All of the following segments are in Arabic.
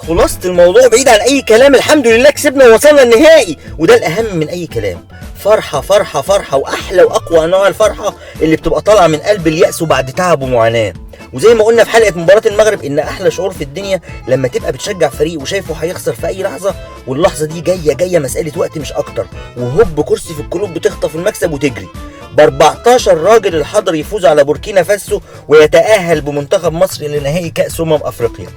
خلاصة الموضوع بعيد عن اي كلام، الحمد لله كسبنا ووصلنا النهائي، وده الاهم من اي كلام. فرحة فرحة فرحة، واحلى واقوى انواع الفرحة اللي بتبقى طالعة من قلب اليأس وبعد تعب ومعاناة. وزي ما قلنا في حلقة مباراة المغرب، ان احلى شعور في الدنيا لما تبقى بتشجع فريق وشايفه هيخسر في اي لحظة، واللحظة دي جاية مسألة وقت مش اكتر، وهوب كرسي في القلوب بتخطف المكسب وتجري. ب 14 راجل الحضر يفوز على بوركينا فاسو ويتأهل بمنتخب مصر لنهائي كأس افريقيا.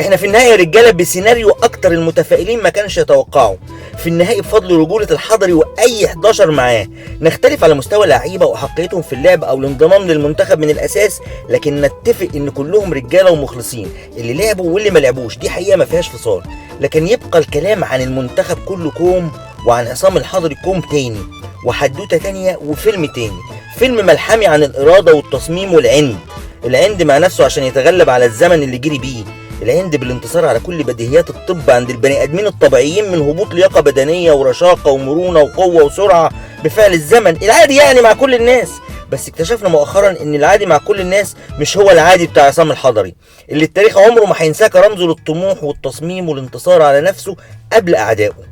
احنا في النهائي يا رجاله بسيناريو اكتر المتفائلين ما كانش يتوقعوا. في النهائي بفضل رجوله الحضري واي 11 معاه، نختلف على مستوى لعيبه واحقيتهم في اللعب او الانضمام للمنتخب من الاساس، لكن نتفق ان كلهم رجاله ومخلصين، اللي لعبوا واللي ما لعبوش، دي حقيقه ما فيهاش فصال. لكن يبقى الكلام عن المنتخب كله كوم، وعن عصام الحضري كوم تاني، وحدوته تانيه، وفيلم تاني، فيلم ملحمي عن الاراده والتصميم والعند. العند مع نفسه عشان يتغلب على الزمن اللي جري بيه، العند بالانتصار على كل بديهيات الطب عند البني ادمين الطبيعيين، من هبوط لياقه بدنيه ورشاقه ومرونه وقوه وسرعه بفعل الزمن، العادي يعني مع كل الناس. بس اكتشفنا مؤخرا ان العادي مع كل الناس مش هو العادي بتاع عصام الحضري، اللي التاريخ عمره ما هينساه كرمزه للطموح والتصميم والانتصار على نفسه قبل اعدائه.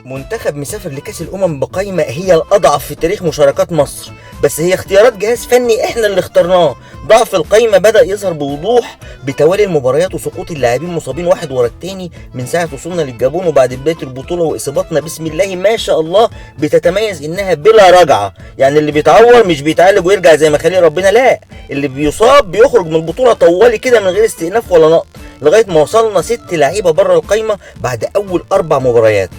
منتخب مسافر لكاس الامم بقايمه هي الاضعف في تاريخ مشاركات مصر، بس هي اختيارات جهاز فني احنا اللي اخترناه. ضعف القايمه بدا يظهر بوضوح بتوالي المباريات وسقوط اللاعبين مصابين واحد ورا التاني من ساعه وصولنا للجابون وبعد بدايه البطوله، واصاباتنا بسم الله ما شاء الله بتتميز انها بلا رجعه. يعني اللي بيتعور مش بيتعالج ويرجع زي ما خليه ربنا، لا، اللي بيصاب بيخرج من البطوله طوالي كده من غير استئناف ولا نقط، لغايه ما وصلنا 6 لعيبه بره القايمه بعد اول 4 مباريات.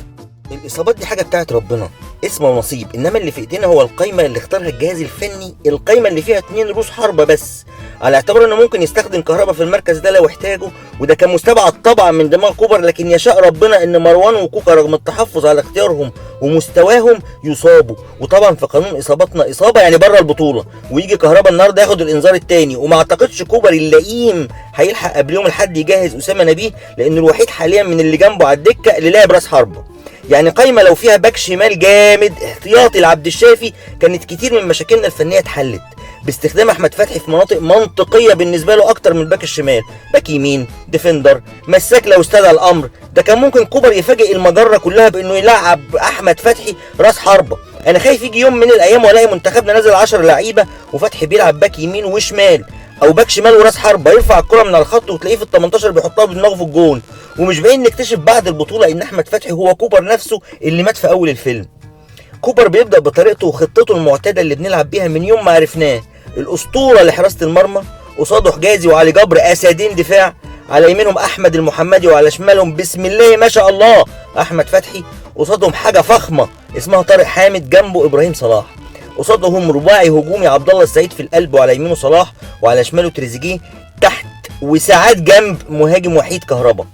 الاصابات دي حاجه بتاعت ربنا، اسم ونصيب، انما اللي في ايدينا هو القايمه اللي اختارها الجهاز الفني، القايمه اللي فيها 2 رؤوس حربه بس، على اعتبار انه ممكن يستخدم كهربا في المركز ده لو احتاجه، وده كان مستبعد طبعا من دماغ كوبر، لكن يشاء ربنا ان مروان وكوكا رغم التحفظ على اختيارهم ومستواهم يصابوا، وطبعا في قانون اصاباتنا اصابه يعني بره البطوله، ويجي كهربا النهارده ياخد الانذار الثاني. وما اعتقدش كوبر اللئيم هيلحق قبل يوم الاحد يجهز اسامه نبيه، لانه الوحيد حاليا من اللي جنبه على الدكه اللي لعب راس حربه. يعني قايمه لو فيها باك شمال جامد احتياطي لعبد الشافي، كانت كتير من مشاكلنا الفنيه اتحلت باستخدام احمد فتحي في مناطق منطقيه بالنسبه له اكتر من باك الشمال، باك يمين، ديفندر، مساك لو استدعى الامر. ده كان ممكن كوبر يفاجئ المجره كلها بانه يلعب احمد فتحي راس حربه. انا خايف يجي يوم من الايام والاقي منتخبنا نازل 10 لعيبه وفتحي بيلعب باك يمين وشمال، او باك شمال وراس حربه، يرفع الكره من على الخط وتلاقيه في ال 18 بيحطها بدماغه في الجون. ومش باين نكتشف بعد البطوله ان احمد فتحي هو كوبر نفسه اللي مات في اول الفيلم. كوبر بيبدا بطريقته وخطته المعتاده اللي بنلعب بيها من يوم ما عرفناه، الاسطوره لحراسه المرمى، قصاده حجازي وعلي جبر اسدين دفاع، على يمينهم احمد المحمدي وعلى شمالهم بسم الله ما شاء الله احمد فتحي، قصادهم حاجه فخمه اسمها طارق حامد، جنبه ابراهيم صلاح، قصادهم رباعي هجومي عبد الله السعيد في القلب وعلى يمينه صلاح وعلى شماله تريزيجيه تحت، وساعات جنب مهاجم وحيد كهربا.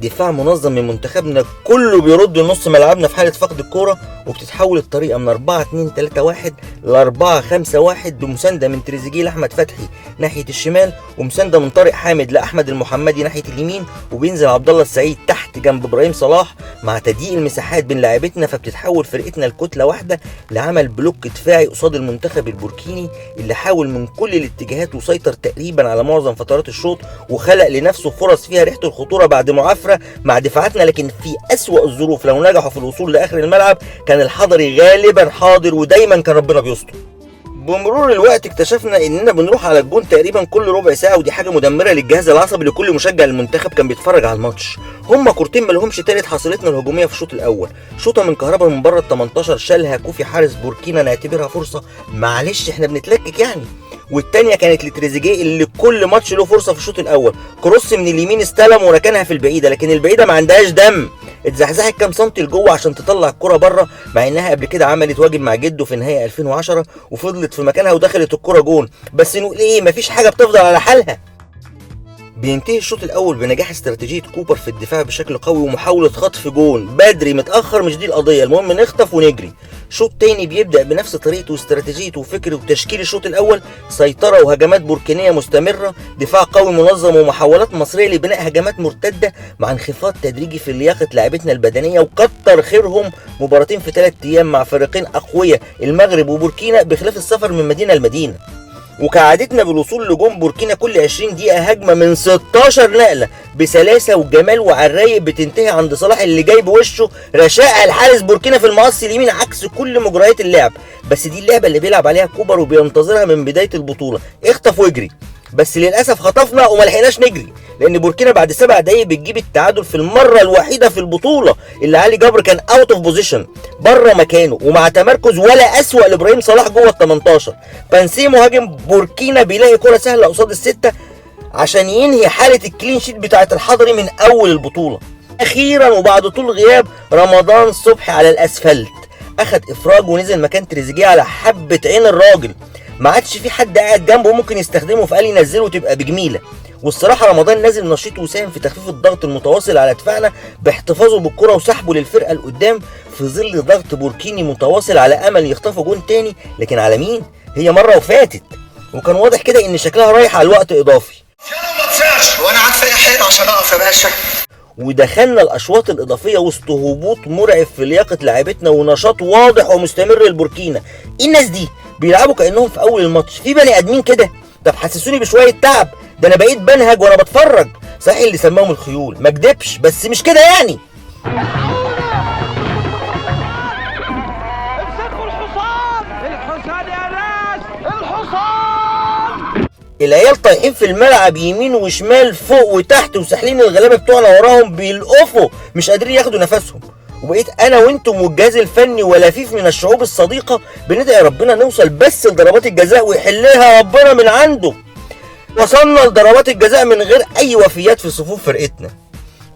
دفاع منظم من منتخبنا كله بيرد نص ملعبنا في حاله فقد الكوره، وبتتحول الطريقه من 4-2-3-1 ل 4-5-1 بمسانده من تريزيجيه لاحمد فتحي ناحيه الشمال، ومسانده من طارق حامد لاحمد المحمدي ناحيه اليمين، وبينزل عبد الله السعيد تحت جنب ابراهيم صلاح مع تضييق المساحات بين لاعبتنا. فبتتحول فرقتنا لكتله واحده لعمل بلوك دفاعي قصاد المنتخب البوركيني اللي حاول من كل الاتجاهات وسيطر تقريبا على معظم فترات الشوط، وخلق لنفسه فرص فيها ريحه الخطوره بعد معافره مع دفاعاتنا. لكن في أسوأ الظروف لو نجحوا في الوصول لاخر الملعب كان الحضري غالبا حاضر، ودايما كان ربنا بيستر. بمرور الوقت اكتشفنا اننا بنروح على الجون تقريبا كل ربع ساعه، ودي حاجه مدمره للجهاز العصبي لكل مشجع للمنتخب كان بيتفرج على الماتش. هما كورتين مالهمش تالت حصلتنا الهجوميه في الشوط الاول، شوطه من كهربا من بره ال 18 شالها كوفي حارس بوركينا، نعتبرها فرصه معلش احنا بنتلكك يعني، والتانية كانت لتريزيجيه اللي كل ماتش له فرصه في الشوط الاول، كروس من اليمين استلم وركنها في البعيده، لكن البعيده ما عندهاش دم، اتزحزحت كام سنتي لجوه عشان تطلع الكرة بره، مع انها قبل كده عملت واجب مع جده في نهاية 2010 وفضلت في مكانها ودخلت الكرة جون. بس نقول ايه، مفيش حاجة بتفضل على حالها. بينتهي الشوط الاول بنجاح استراتيجية كوبر في الدفاع بشكل قوي ومحاولة خطف جون بدري متأخر، مش دي القضية، المهم نخطف ونجري. شوط تاني بيبدأ بنفس طريقته واستراتيجيته وفكره وتشكيل الشوط الاول، سيطرة وهجمات بوركينية مستمرة، دفاع قوي منظم ومحاولات مصرية لبناء هجمات مرتدة مع انخفاض تدريجي في لياقة لاعبتنا البدنية، وكتر خيرهم مباراتين في 3 ايام مع فريقين اقوياء المغرب وبوركينا، بخلاف السفر من مدينة لمدينة. وكعادتنا بالوصول لجون بوركينا كل 20 دقيقة هجمة من 16 نقلة بسلاسة وجمال وعلى الرايق بتنتهي عند صلاح اللي جاي بوشه رشاقة الحارس بوركينا في المقص اليمين عكس كل مجريات اللعب. بس دي اللعبة اللي بيلعب عليها كوبر وبينتظرها من بداية البطولة، اخطف واجري. بس للأسف خطفنا وما لحقناش نجري، لأن بوركينا بعد 7 دقايق بتجيب التعادل في المرة الوحيدة في البطولة اللي علي جبر كان اوت اوف بوزيشن بره مكانه ومع تمركز ولا أسوأ لإبراهيم صلاح جوه ال 18. بنسيه مهاجم بوركينا بيلاقي كرة سهلة قصاد الستة عشان ينهي حالة الكلين شيت بتاعة الحضري من أول البطولة. أخيرا وبعد طول غياب رمضان صبحي على الأسفلت أخد إفراج ونزل مكان تريزيجيه على حبة عين الراجل، ما عادش في حد قاعد جنبه ممكن يستخدمه، فقال ينزله تبقى بجميله. والصراحه رمضان نازل نشيط وساهم في تخفيف الضغط المتواصل على دفاعنا باحتفاظه بالكره وسحبه للفرقه لقدام في ظل ضغط بوركيني متواصل على امل يخطفوا جون تاني، لكن على مين؟ هي مره وفاتت، وكان واضح كده ان شكلها رايح على الوقت اضافي. يلا ما تسعش وانا قاعد في حيل عشان اقف يا باشا. ودخلنا الاشواط الاضافيه وسط هبوط مرعب في لياقه لاعبتنا ونشاط واضح ومستمر لبوركينا. ايه الناس دي؟ بيلعبوا كانهم في اول الماتش، في بني ادمين كده؟ طب حسسوني بشويه تعب، ده انا بقيت بنهج وانا بتفرج. صحيح اللي سماهم الخيول، ما اكدبش، بس مش كده يعني. امسكوا الحصان، الحصان يا ناس، الحصان. العيال طايحين في الملعب يمين وشمال فوق وتحت وساحلين الغلابه بتوعنا وراهم بيلقفوا مش قادرين ياخدوا نفسهم، وبقيت انا وانتم والجهاز الفني ولفيف من الشعوب الصديقه بندعي ربنا نوصل بس لضربات الجزاء ويحلها ربنا من عنده. وصلنا لضربات الجزاء من غير اي وفيات في صفوف فرقتنا،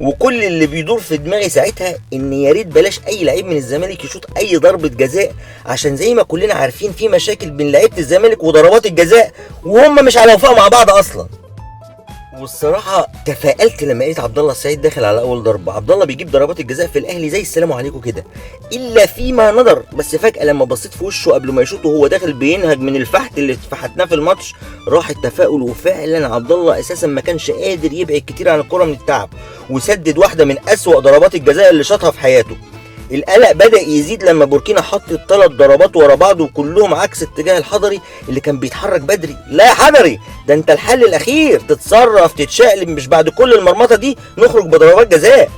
وكل اللي بيدور في دماغي ساعتها ان يا ريت بلاش اي لعيب من الزمالك يشوط اي ضربه جزاء، عشان زي ما كلنا عارفين في مشاكل بين لعيبه الزمالك وضربات الجزاء وهم مش على وفاق مع بعض اصلا. والصراحه تفائلت لما لقيت عبد الله السعيد داخل على اول ضربه. عبد الله بيجيب ضربات الجزاء في الاهلي زي السلام عليكم كده الا فيما نظر، بس فجاه لما بصيت في وشه قبل ما يشوط وهو داخل بينهج من الفحت اللي اتفحتناه في الماتش راح التفاؤل، وفعلا عبد الله اساسا ما كانش قادر يبعد كتير عن الكره من التعب وسدد واحده من اسوأ ضربات الجزاء اللي شاطها في حياته. القلق بدأ يزيد لما بوركينا حطت 3 ضربات ورا بعض وكلهم عكس اتجاه الحضري اللي كان بيتحرك بدري. لا يا حضري، ده انت الحل الاخير، تتصرف تتشقلب، مش بعد كل المرمطه دي نخرج بضربات جزاء.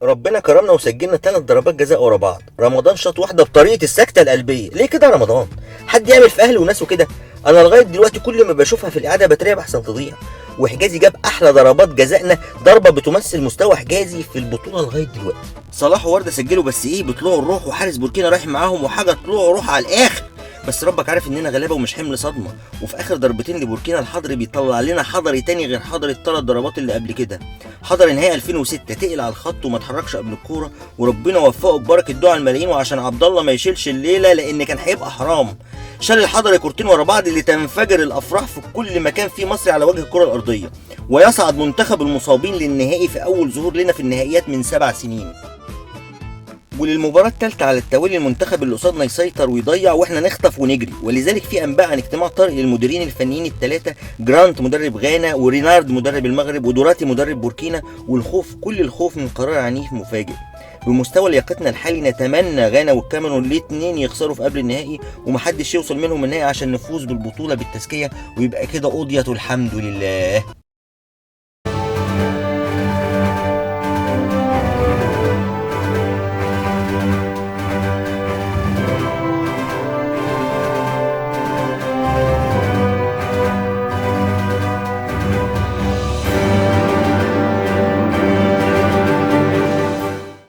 ربنا كرمنا وسجلنا 3 ضربات جزاء ورا بعض. رمضان شاط واحده بطريقه السكته القلبيه. ليه كده يا رمضان؟ حد يعمل في اهله وناسه كده؟ انا لغايه دلوقتي كل ما بشوفها في الاعاده بترعب احسن تضيع. وحجازي جاب احلى ضربات جزائنا، ضربه بتمثل مستوى حجازي في البطوله لغايه دلوقتي. صلاح وورده سجلوا بس ايه بطلوع الروح، وحارس بوركينا رايح معاهم وحاجه طلوع روح على الاخر. بس ربك عارف اننا غلابه ومش حمل صدمه، وفي اخر ضربتين لبوركينا الحضري بيطلع لنا حضري تاني غير حضري ال3 ضربات اللي قبل كده. حضري نهائي 2006 تقل على الخط وما اتحركش قبل الكوره، وربنا وفقه ببركه دعاء الملايين وعشان عبد الله ما يشيلش الليله لان كان هيبقى حرام. شال الحضري كورتين ورا بعض اللي تنفجر الافراح في كل مكان فيه مصري على وجه الكره الارضيه، ويصعد منتخب المصابين للنهائي في اول ظهور لنا في النهائيات من 7 سنين. وللمباراة الثالثة على التوالي المنتخب اللي قصادنا يسيطر ويضيع واحنا نخطف ونجري، ولذلك في انباء عن اجتماع طارئ للمديرين الفنيين ال3، جرانت مدرب غانا ورينارد مدرب المغرب ودوراتي مدرب بوركينا، والخوف كل الخوف من قرار عنيف مفاجئ. بمستوى لياقتنا الحالي نتمنى غانا والكاميرون الاثنين يخسروا في قبل النهائي ومحدش يوصل منهم النهائي عشان نفوز بالبطولة بالتزكية ويبقى كده قضية الحمد لله.